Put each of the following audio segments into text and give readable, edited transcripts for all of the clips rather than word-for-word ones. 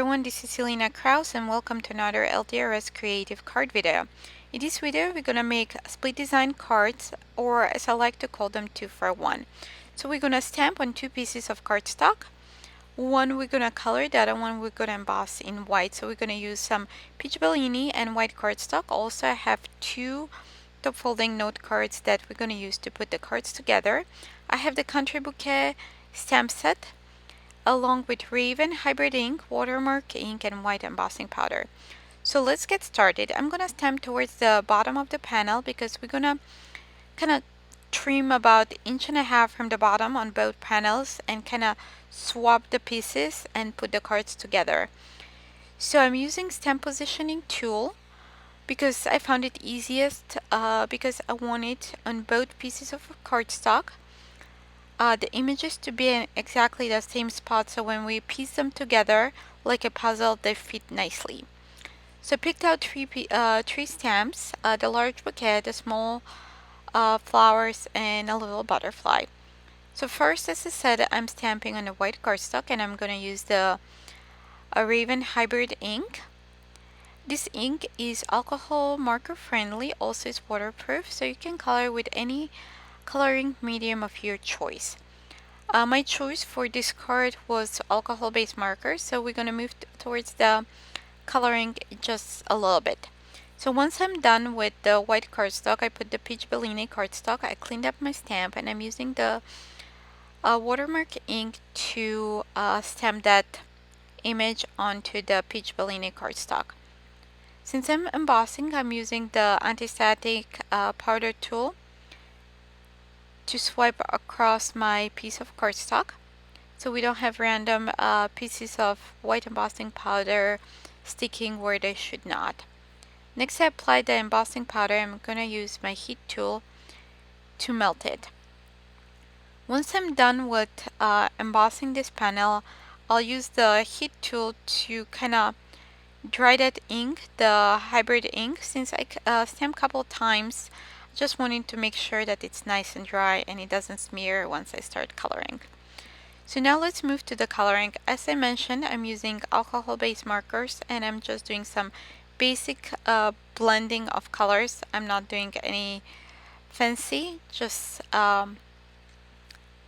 everyone, this is Selena Kraus and welcome to another LDRS creative card video. In this video we're gonna make split design cards, or as I like to call them, 2-for-1. So we're gonna stamp on two pieces of cardstock. One we're gonna color, the other one we're gonna emboss in white. So we're gonna use some Peach Bellini and white cardstock. Also I have two top folding note cards that we're gonna use to put the cards together. I have the Country Bouquet stamp set along with Raven hybrid ink, watermark ink, and white embossing powder. So let's get started. I'm gonna stamp towards the bottom of the panel because we're gonna kind of trim about 1.5 inches from the bottom on both panels and kind of swap the pieces and put the cards together. So I'm using stamp positioning tool because I found it easiest because I want it on both pieces of cardstock. The images to be in exactly the same spot, so when we piece them together like a puzzle, they fit nicely. So I picked out three stamps, the large bouquet, the small flowers, and a little butterfly. So first, as I said, I'm stamping on the white cardstock and I'm going to use the Raven hybrid ink. This ink is alcohol marker friendly, also is waterproof, so you can color with any coloring medium of your choice. My choice for this card was alcohol-based markers, so we're going to move towards the coloring just a little bit. So once I'm done with the white cardstock, I put the Peach Bellini cardstock, I cleaned up my stamp, and I'm using the watermark ink to stamp that image onto the Peach Bellini cardstock. Since I'm embossing, I'm using the anti-static powder tool to swipe across my piece of cardstock so we don't have random pieces of white embossing powder sticking where they should not. Next, I apply the embossing powder. I'm going to use my heat tool to melt it. Once I'm done with embossing this panel, I'll use the heat tool to kind of dry that ink, the hybrid ink. Since I stamped a couple times, just wanting to make sure that it's nice and dry and it doesn't smear once I start coloring. So now let's move to the coloring. As I mentioned, I'm using alcohol-based markers and I'm just doing some basic blending of colors. I'm not doing any fancy, just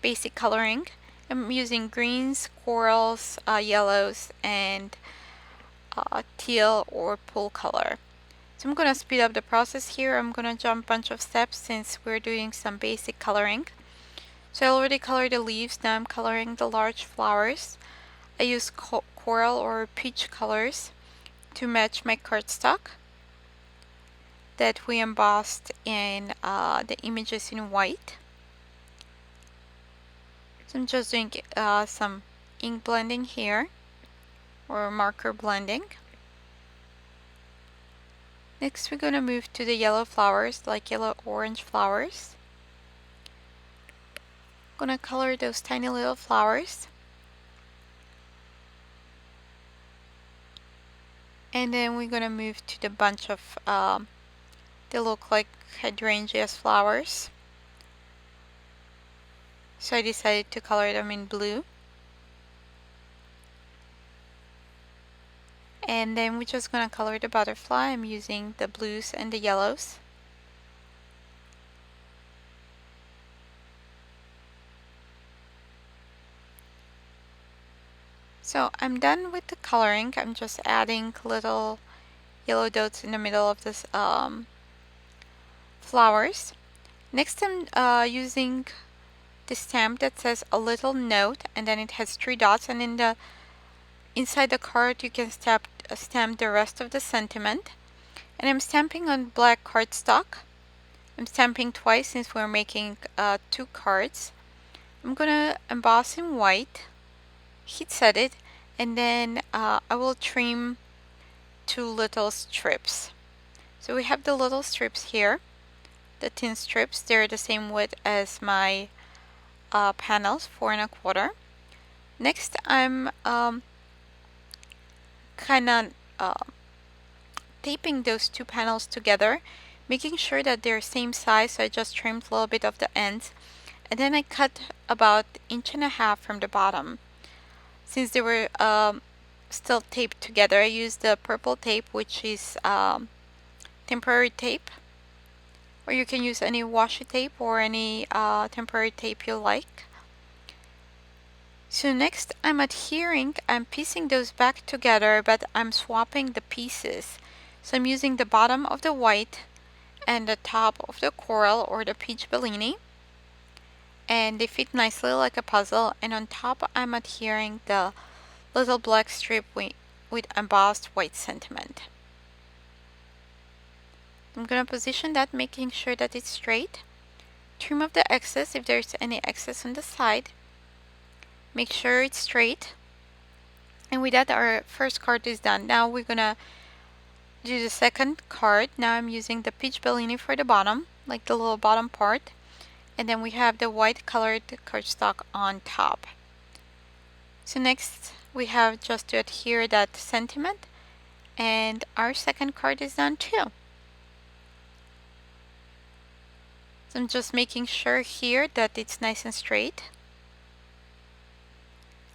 basic coloring. I'm using greens, corals, yellows, and teal or pool color. So I'm going to speed up the process here. I'm going to jump a bunch of steps since we're doing some basic coloring. So I already colored the leaves, now I'm coloring the large flowers. I use coral or peach colors to match my cardstock that we embossed in the images in white. So I'm just doing some ink blending here, or marker blending. Next we're going to move to the yellow flowers, like yellow-orange flowers. I'm going to color those tiny little flowers. And then we're going to move to the bunch of they look like hydrangeas flowers. So I decided to color them in blue. And then we're just going to color the butterfly. I'm using the blues and the yellows. So I'm done with the coloring. I'm just adding little yellow dots in the middle of this flowers. Next I'm using the stamp that says a little note, and then it has 3 dots, and in the inside the card you can stamp the rest of the sentiment. And I'm stamping on black cardstock. I'm stamping twice since we're making 2 cards. I'm gonna emboss in white, heat set it, and then I will trim 2 little strips. So we have the little strips here, the thin strips. They're the same width as my panels, 4¼ Next I'm kind of taping those 2 panels together, making sure that they're same size. So I just trimmed a little bit of the ends, and then I cut about 1.5 inches from the bottom. Since they were still taped together. I use the purple tape, which is temporary tape, or you can use any washi tape or any temporary tape you like. So next I'm adhering, I'm piecing those back together, but I'm swapping the pieces. So I'm using the bottom of the white and the top of the coral or the peach Bellini, and they fit nicely like a puzzle, and on top I'm adhering the little black strip with embossed white sentiment. I'm going to position that, making sure that it's straight. Trim off the excess if there's any excess on the side. Make sure it's straight. And with that, our first card is done. Now we're going to do the second card. Now I'm using the peach Bellini for the bottom, like the little bottom part. And then we have the white colored cardstock on top. So next we have just to adhere that sentiment, and our second card is done too. So I'm just making sure here that it's nice and straight.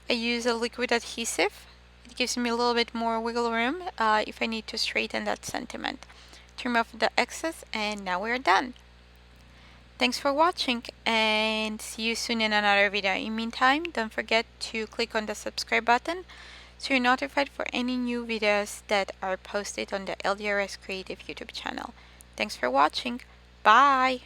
I use a liquid adhesive. It gives me a little bit more wiggle room if I need to straighten that sentiment. Trim off the excess, and now we're done. Thanks for watching, and see you soon in another video. In the meantime, don't forget to click on the subscribe button so you're notified for any new videos that are posted on the LDRS Creative YouTube channel. Thanks for watching. Bye!